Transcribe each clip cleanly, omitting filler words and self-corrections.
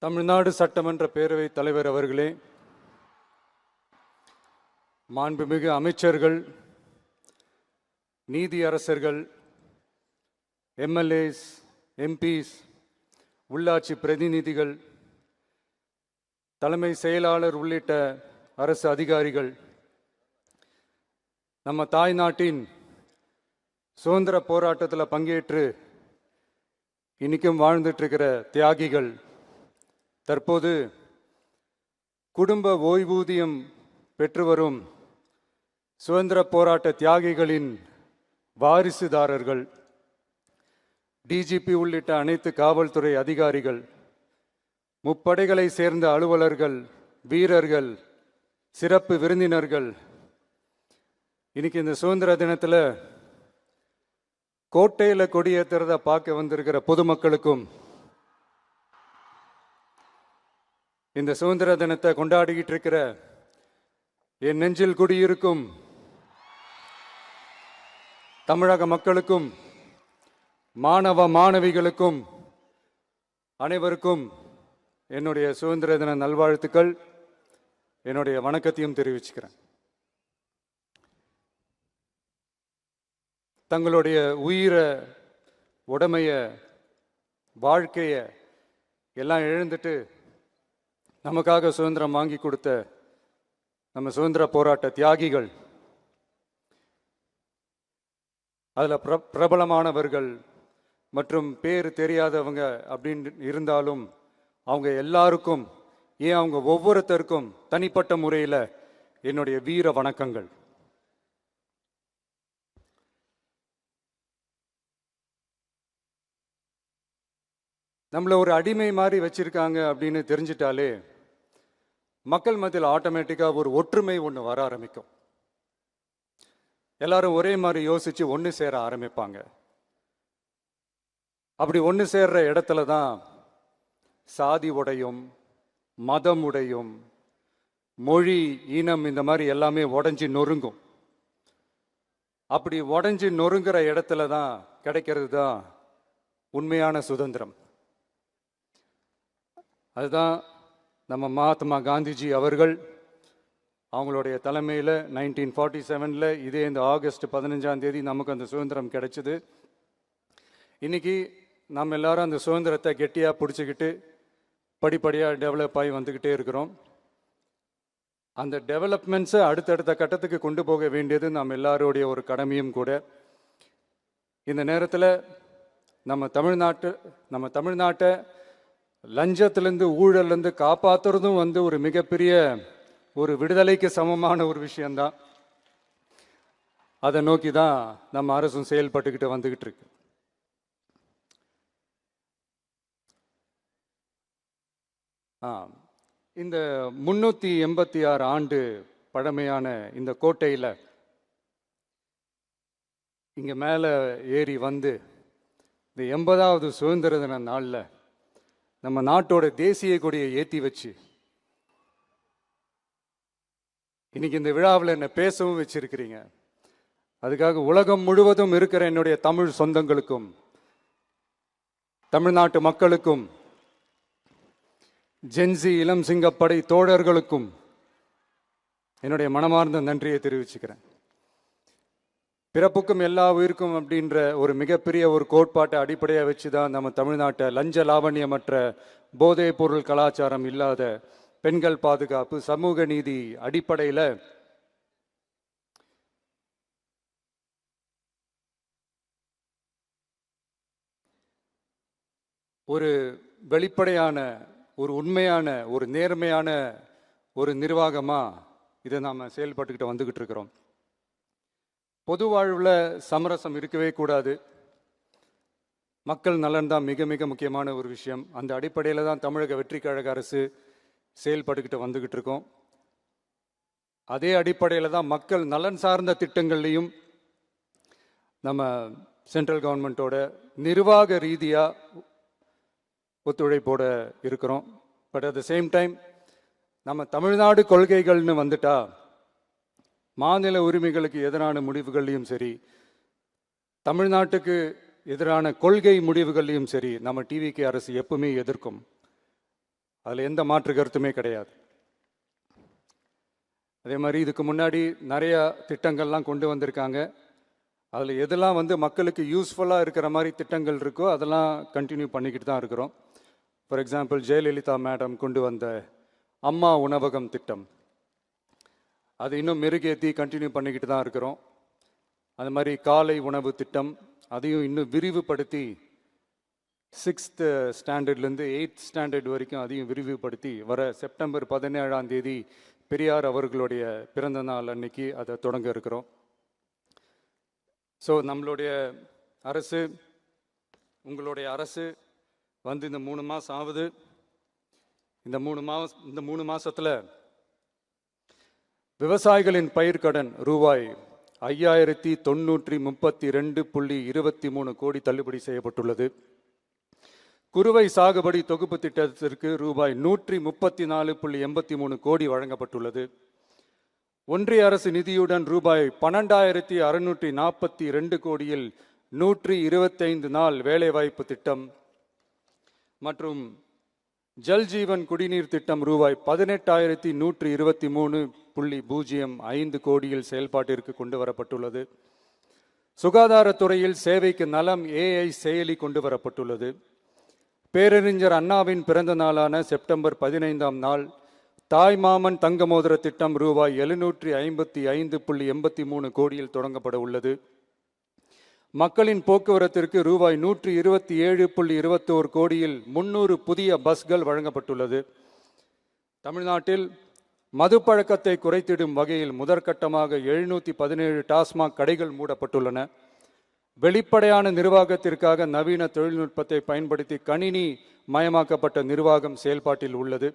தமிழ்நாடு சட்டமன்ற பேரவைத் தலைவர் அவர்களே, மாண்புமிகு அமைச்சர்கள், நீதியரசர்கள், எம்எல்ஏஸ், எம்பிஸ், உள்ளாட்சி பிரதிநிதிகள், தலைமை செயலாளர் உள்ளிட்ட அரசு அதிகாரிகள், நம்ம தாய்நாட்டின் சுதந்திர போராட்டத்தில் பங்கேற்று இன்னைக்கும் வாழ்ந்துட்டு இருக்கிற தியாகிகள், தற்போது குடும்ப ஓய்வூதியம் பெற்று வரும் சுதந்திர போராட்ட தியாகிகளின் வாரிசுதாரர்கள், டிஜிபி உள்ளிட்ட அனைத்து காவல்துறை அதிகாரிகள், முப்படைகளை சேர்ந்த அலுவலர்கள், வீரர்கள், சிறப்பு விருந்தினர்கள், இன்னைக்கு இந்த சுதந்திர தினத்தில் கோட்டையில் கொடியேற்றுறத பார்க்க வந்திருக்கிற பொதுமக்களுக்கும், இந்த சுதந்திர தினத்தை கொண்டாடிக்கிட்டு இருக்கிற என் நெஞ்சில் குடியிருக்கும் தமிழக மக்களுக்கும், மாணவ மாணவிகளுக்கும் அனைவருக்கும் என்னுடைய சுதந்திர தின நல்வாழ்த்துக்கள், என்னுடைய வணக்கத்தையும் தெரிவிச்சுக்கிறேன். தங்களுடைய உயிரை, உடமைய, வாழ்க்கைய எல்லாம் இழந்துட்டு நமக்காக சுதந்திரம் வாங்கி கொடுத்த நம்ம சுதந்திர போராட்ட தியாகிகள், அதில் பிரபலமானவர்கள் மற்றும் பேர் தெரியாதவங்க அப்படின்னு இருந்தாலும் அவங்க எல்லாருக்கும், ஏன் அவங்க ஒவ்வொருத்தருக்கும் தனிப்பட்ட முறையில் என்னுடைய வீர வணக்கங்கள். நம்மளை ஒரு அடிமை மாதிரி வச்சிருக்காங்க அப்படின்னு தெரிஞ்சிட்டாலே மக்கள் மத்தியில் ஆட்டோமேட்டிக்காக ஒரு ஒற்றுமை ஒன்று வர ஆரம்பிக்கும். எல்லாரும் ஒரே மாதிரி யோசிச்சு ஒன்று சேர ஆரம்பிப்பாங்க. அப்படி ஒன்று சேர்ற இடத்துல தான் சாதி உடையும், மதம் உடையும், மொழி, இனம், இந்த மாதிரி எல்லாமே உடஞ்சி நொறுங்கும். அப்படி உடஞ்சி நொறுங்குற இடத்துல தான் கிடைக்கிறது தான் உண்மையான சுதந்திரம். அதுதான் நம்ம மகாத்மா காந்திஜி அவர்கள் அவங்களுடைய தலைமையில் 1947 இதே இந்த ஆகஸ்ட் 15 நமக்கு அந்த சுதந்திரம் கிடைச்சிது. இன்னைக்கு நம்ம எல்லாரும் அந்த சுதந்திரத்தை கெட்டியாக பிடிச்சிக்கிட்டு படிப்படியாக டெவலப் ஆகி வந்துக்கிட்டே இருக்கிறோம். அந்த டெவலப்மெண்ட்ஸை அடுத்தடுத்த கட்டத்துக்கு கொண்டு போக வேண்டியது நம்ம எல்லாருடைய ஒரு கடமையும் கூட. இந்த நேரத்தில் நம்ம தமிழ்நாட்டை லஞ்சத்திலேருந்து, ஊழல்லேருந்து காப்பாற்றுறதும் ஒரு மிகப்பெரிய ஒரு விடுதலைக்கு சமமான ஒரு விஷயந்தான். அதை நோக்கி தான் நம்ம அரசும் செயல்பட்டுக்கிட்டு வந்துக்கிட்டு இருக்கு. இந்த 386 ஆண்டு பழமையான இந்த கோட்டையில் இங்கே மேலே ஏறி வந்து இந்த 80வது சுதந்திர தின நாளில் நம்ம நாட்டோட தேசிய கொடியை ஏற்றி வச்சு இன்னைக்கு இந்த விழாவில் என்ன பேசவும் வச்சிருக்கிறீங்க. அதுக்காக உலகம் முழுவதும் இருக்கிற என்னுடைய தமிழ் சொந்தங்களுக்கும், தமிழ்நாட்டு மக்களுக்கும், ஜென்சி இளம் சிங்கப்படை தோழர்களுக்கும் என்னுடைய மனமார்ந்த நன்றியை தெரிவிச்சுக்கிறேன். பிறப்புக்கும் எல்லா உயிருக்கும் அப்படின்ற ஒரு மிகப்பெரிய ஒரு கோட்பாட்டை அடிப்படையாக வச்சு தான் நம்ம தமிழ்நாட்டை லஞ்ச லாவண்யமற்ற, போதைப் பொருள் கலாச்சாரம் இல்லாத, பெண்கள் பாதுகாப்பு, சமூக நீதி அடிப்படையில் ஒரு வெளிப்படையான, ஒரு உண்மையான, ஒரு நேர்மையான ஒரு நிர்வாகமாக இதை நாம் செயல்பட்டுக்கிட்டு வந்துக்கிட்டு இருக்கிறோம். பொது வாழ்வில் சமரசம் இருக்கவே கூடாது. மக்கள் நலன் தான் மிக மிக முக்கியமான ஒரு விஷயம். அந்த அடிப்படையில் தான் தமிழக வெற்றி கழக அரசு செயல்பட்டுக்கிட்டு வந்துக்கிட்டு இருக்கோம். அதே அடிப்படையில் தான் மக்கள் நலன் சார்ந்த திட்டங்கள்லையும் நம்ம சென்ட்ரல் கவர்மெண்ட்டோட நிர்வாக ரீதியாக ஒத்துழைப்போட இருக்கிறோம். But at the same time நம்ம தமிழ்நாடு கொள்கைகள்னு வந்துட்டா மாநில உரிமைகளுக்கு எதிரான முடிவுகள்லையும் சரி, தமிழ்நாட்டுக்கு எதிரான கொள்கை முடிவுகள்லையும் சரி, நம்ம டிவிகே அரசு எப்பவுமே எதிர்க்கும். அதில் எந்த மாற்று கருத்துமே கிடையாது. அதே மாதிரி இதுக்கு முன்னாடி நிறையா திட்டங்கள்லாம் கொண்டு வந்திருக்காங்க. அதில் எதெல்லாம் மக்களுக்கு யூஸ்ஃபுல்லாக இருக்கிற மாதிரி திட்டங்கள் இருக்கோ அதெல்லாம் கண்டினியூ பண்ணிக்கிட்டு தான் இருக்கிறோம். ஃபார் எக்ஸாம்பிள், ஜெயலலிதா மேடம் கொண்டு வந்த அம்மா உணவகம் திட்டம், அது இன்னும் மெருகேற்றி கண்டினியூ பண்ணிக்கிட்டு தான் இருக்கிறோம். அது மாதிரி காலை உணவு திட்டம், அதையும் இன்னும் விரிவுபடுத்தி 6th ஸ்டாண்டர்ட்லேருந்து 8th ஸ்டாண்டர்ட் வரைக்கும் அதையும் விரிவுபடுத்தி வர செப்டம்பர் 17ஆம் தேதி பெரியார் அவர்களுடைய பிறந்த நாள் அன்னைக்கு அதை தொடங்க இருக்கிறோம். ஸோ நம்மளுடைய அரசு, உங்களுடைய அரசு இந்த 3 மாதம் ஆகுது. இந்த 3 மாதத்தில் விவசாயிகளின் பயிர்க்கடன் ரூபாய் 5932.23 கோடி தள்ளுபடி செய்யப்பட்டுள்ளது. குறுவை சாகுபடி தொகுப்பு திட்டத்திற்கு ரூபாய் 134.83 கோடி வழங்கப்பட்டுள்ளது. ஒன்றிய அரசு நிதியுடன் ரூபாய் 12,642 கோடியில் 125 நாள் வேலைவாய்ப்பு திட்டம் மற்றும் ஜல் ஜீவன் குடிநீர் திட்டம் ரூபாய் 18,123.05 கோடியில் செயல்பாட்டிற்கு கொண்டு வரப்பட்டுள்ளது. சுகாதாரத்துறையில் சேவைக்கு நலம் AI செயலி கொண்டு வரப்பட்டுள்ளது. பேரறிஞர் அண்ணாவின் பிறந்த நாளான செப்டம்பர் 15ஆம் நாள் தாய் மாமன் தங்க மோதிர திட்டம் ரூபாய் 755.83 கோடியில் தொடங்கப்பட உள்ளது. மக்களின் போக்குவரத்திற்கு ரூபாய் 127.21 கோடியில் 300 புதிய பஸ்கள் வழங்கப்பட்டுள்ளது. தமிழ்நாட்டில் மது பழக்கத்தை குறைத்திடும் வகையில் முதற்கட்டமாக 717 டாஸ்மாக் கடைகள் மூடப்பட்டுள்ளன. வெளிப்படையான நிர்வாகத்திற்காக நவீன தொழில்நுட்பத்தை பயன்படுத்தி கணினி மயமாக்கப்பட்ட நிர்வாகம் செயல்பாட்டில் உள்ளது.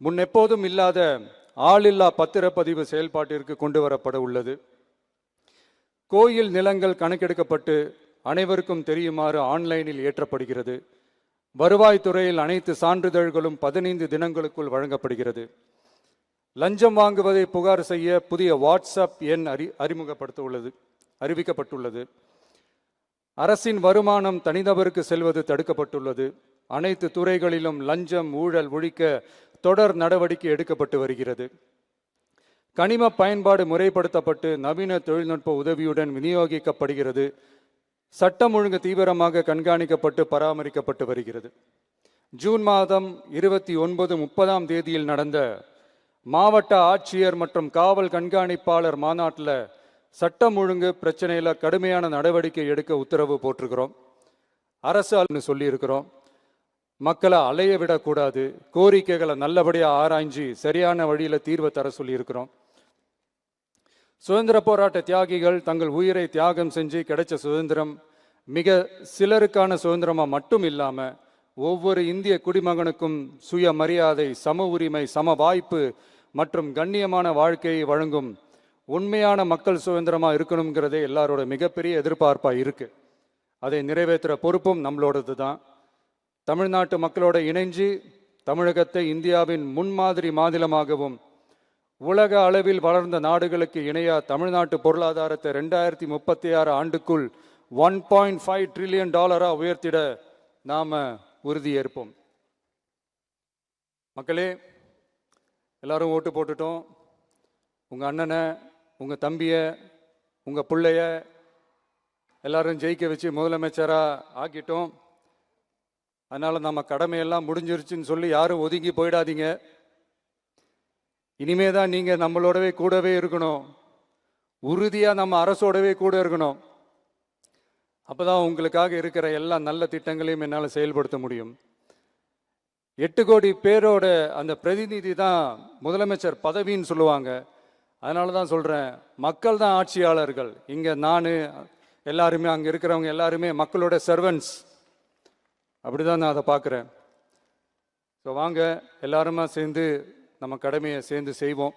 முன்னெப்போதும் இல்லாத ஆளில்லா பத்திரப்பதிவு செயல்பாட்டிற்கு கொண்டு வரப்பட உள்ளது. கோயில் நிலங்கள் கணக்கெடுக்கப்பட்டு அனைவருக்கும் தெரியுமாறு ஆன்லைனில் ஏற்றப்படுகிறது. வருவாய்த்துறையில் அனைத்து சான்றிதழ்களும் 15 தினங்களுக்குள் வழங்கப்படுகிறது. லஞ்சம் வாங்குவதை புகார் செய்ய புதிய வாட்ஸ்அப் எண் அறிவிக்கப்பட்டுள்ளது. அரசின் வருமானம் தனிநபருக்கு செல்வது தடுக்கப்பட்டுள்ளது. அனைத்து துறைகளிலும் லஞ்சம் ஊழல் ஒழிக்க தொடர் நடவடிக்கை எடுக்கப்பட்டு வருகிறது. கனிம பயன்பாடு முறைப்படுத்தப்பட்டு நவீன தொழில்நுட்ப உதவியுடன் விநியோகிக்கப்படுகிறது. சட்டம் ஒழுங்கு தீவிரமாக கண்காணிக்கப்பட்டு பராமரிக்கப்பட்டு வருகிறது. ஜூன் மாதம் 29, 30ஆம் தேதியில் நடந்த மாவட்ட ஆட்சியர் மற்றும் காவல் கண்காணிப்பாளர் மாநாட்டில் சட்டம் ஒழுங்கு பிரச்சனையில் கடுமையான நடவடிக்கை எடுக்க உத்தரவு போட்டிருக்கிறோம். அரசு சொல்லியிருக்கிறோம். மக்களை அலைய விடக்கூடாது, கோரிக்கைகளை நல்லபடியாக ஆராய்ஞ்சு சரியான வழியில் தீர்வை தர சொல்லியிருக்கிறோம். சுதந்திர போராட்ட தியாகிகள் தங்கள் உயிரை தியாகம் செஞ்சு கிடைச்ச சுதந்திரம் மிக சிலருக்கான சுதந்திரமாக மட்டும் இல்லாமல் ஒவ்வொரு இந்திய குடிமகனுக்கும் சுய மரியாதை, சம உரிமை, சம வாய்ப்பு மற்றும் கண்ணியமான வாழ்க்கையை வழங்கும் உண்மையான மக்கள் சுதந்திரமாக இருக்கணுங்கிறதே எல்லாரோட மிகப்பெரிய எதிர்பார்ப்பாக இருக்குது. அதை நிறைவேற்றுற பொறுப்பும் நம்மளோடது தான். தமிழ்நாட்டு மக்களோட இணைஞ்சு தமிழகத்தை இந்தியாவின் முன்மாதிரி மாநிலமாகவும் உலக அளவில் வளர்ந்த நாடுகளுக்கு இணையா தமிழ்நாட்டு பொருளாதாரத்தை 2036 ஆண்டுக்குள் $1.5 trillion உயர்த்திட நாம உறுதியேற்போம். மக்களே, எல்லாரும் ஓட்டு போட்டுட்டோம். உங்க அண்ணனை, உங்க தம்பிய, உங்க பிள்ளைய எல்லாரும் ஜெயிக்க வச்சு முதலமைச்சரா ஆக்கிட்டோம். அதனால நம்ம கடமையெல்லாம் முடிஞ்சிருச்சுன்னு சொல்லி யாரும் ஒதுங்கி போயிடாதீங்க. இனிமே தான் நீங்க நம்மளோடவே கூடவே இருக்கணும். உறுதியா நம்ம அரசோடவே கூட இருக்கணும். அப்பதான் உங்களுக்காக இருக்கிற எல்லா நல்ல திட்டங்களையும் என்னால் செயல்படுத்த முடியும். 8 கோடி பேரோட அந்த பிரதிநிதி தான் முதலமைச்சர் பதவின்னு சொல்லுவாங்க. அதனால தான் சொல்றேன், மக்கள் தான் ஆட்சியாளர்கள். இங்க நான் எல்லாருமே, அங்க இருக்கிறவங்க எல்லாருமே மக்களோட சர்வன்ட்ஸ். அப்படிதான் நான் அதை பார்க்குறேன். ஸோ வாங்க எல்லாருமா சேர்ந்து நம்ம கடமையை சேர்ந்து செய்வோம்.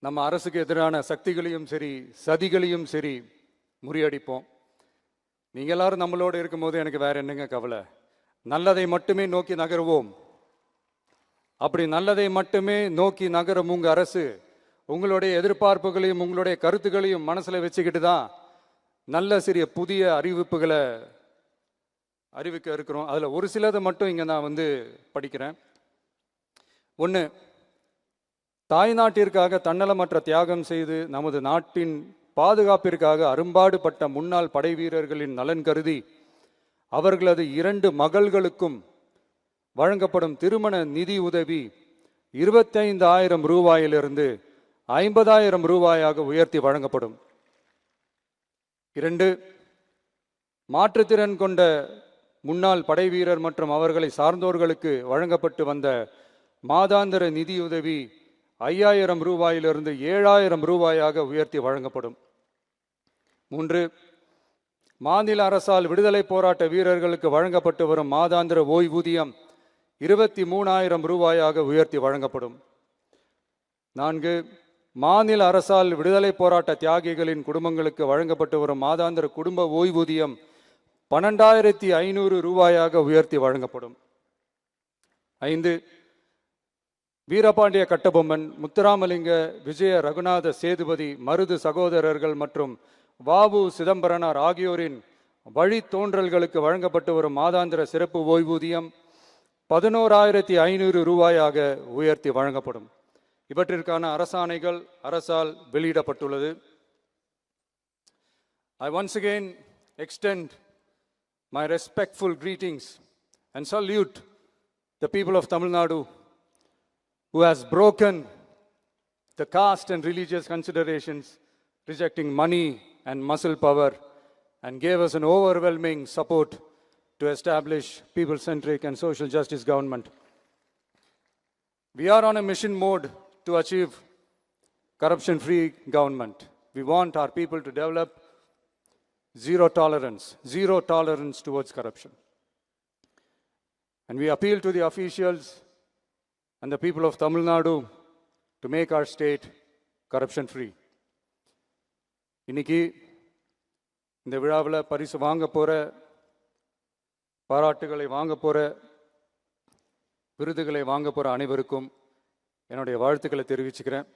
நம்ம அரசுக்கு எதிரான சக்திகளையும் சரி சதிகளையும் சரி முறியடிப்போம். நீங்க எல்லாரும் நம்மளோட இருக்கும்போது எனக்கு வேற என்னங்க கவலை? நல்லதை மட்டுமே நோக்கி நகருவோம். அப்படி நல்லதை மட்டுமே நோக்கி நகரும் உங்க அரசு உங்களுடைய எதிர்பார்ப்புகளையும் உங்களுடைய கருத்துக்களையும் மனசுல வச்சுக்கிட்டு தான் நல்ல சிறிய புதிய அறிவிப்புகளை அறிவிக்க இருக்கிறோம். அதில் ஒரு சிலதை மட்டும் இங்கே நான் வந்து படிக்கிறேன். ஒன்று, தாய்நாட்டிற்காக தன்னலமற்ற தியாகம் செய்து நமது நாட்டின் பாதுகாப்பிற்காக அரும்பாடுபட்ட முன்னாள் படை வீரர்களின் நலன் கருதி அவர்களது 2 மகள்களுக்கும் வழங்கப்படும் திருமண நிதி உதவி 25,000 ரூபாயிலிருந்து 50,000 ரூபாயாக உயர்த்தி வழங்கப்படும். 2, மாற்றுத்திறன் கொண்ட முன்னாள் படை வீரர் மற்றும் அவர்களை சார்ந்தோர்களுக்கு வழங்கப்பட்டு வந்த மாதாந்திர நிதியுதவி 5,000 ரூபாயிலிருந்து 7,000 ரூபாயாக உயர்த்தி வழங்கப்படும். 3, மாநில அரசால் விடுதலை போராட்ட வீரர்களுக்கு வழங்கப்பட்டு வரும் மாதாந்திர ஓய்வூதியம் 23,000 ரூபாயாக உயர்த்தி வழங்கப்படும். 4, மாநில அரசால் விடுதலை போராட்ட தியாகிகளின் குடும்பங்களுக்கு வழங்கப்பட்டு வரும் மாதாந்திர குடும்ப ஓய்வூதியம் 12,500 ரூபாயாக உயர்த்தி வழங்கப்படும். 5, வீரபாண்டிய கட்டபொம்மன், முத்துராமலிங்க, விஜய ரகுநாத சேதுபதி, மருது சகோதரர்கள் மற்றும் வாவு சிதம்பரனார் ஆகியோரின் வழித்தோன்றல்களுக்கு வழங்கப்பட்டு வரும் மாதாந்திர சிறப்பு ஓய்வூதியம் 11,500 ரூபாயாக உயர்த்தி வழங்கப்படும். இவற்றிற்கான அரசாணைகள் அரசால் வெளியிடப்பட்டுள்ளது. I once again extend my respectful greetings and salute the people of Tamil Nadu who has broken the caste and religious considerations, rejecting money and muscle power, and gave us an overwhelming support to establish people-centric and social justice government. We are on a mission mode to achieve corruption-free government. We want our people to develop zero tolerance towards corruption. And we appeal to the officials and the people of Tamil Nadu to make our state corruption-free. இன்னைக்கு இந்த விழாவில் பரிசு வாங்க போகிற, பாராட்டுகளை வாங்க போகிற, விருதுகளை வாங்க போகிற அனைவருக்கும் என்னுடைய வாழ்த்துக்களை தெரிவிச்சுக்கிறேன்.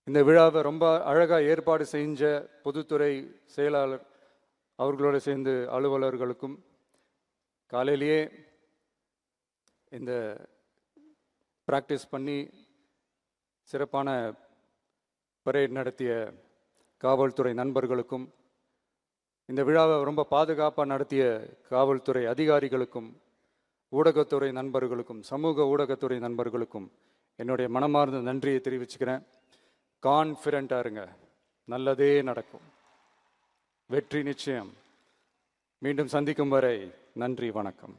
இந்த விழாவை ரொம்ப அழகாக ஏற்பாடு செஞ்ச பொதுத்துறை செயலாளர் அவர்களோடு சேர்ந்து அலுவலர்களுக்கும், காலையிலேயே இந்த ப்ராக்டிஸ் பண்ணி சிறப்பான பரேட் நடத்திய காவல்துறை நண்பர்களுக்கும், இந்த விழாவை ரொம்ப பாதுகாப்பாக நடத்திய காவல்துறை அதிகாரிகளுக்கும், ஊடகத்துறை நண்பர்களுக்கும், சமூக ஊடகத்துறை நண்பர்களுக்கும் என்னுடைய மனமார்ந்த நன்றியை தெரிவிச்சுக்கிறேன். கான்ஃபிடென்ட்டாக இருங்க, நல்லதே நடக்கும், வெற்றி நிச்சயம். மீண்டும் சந்திக்கும் வரை நன்றி, வணக்கம்.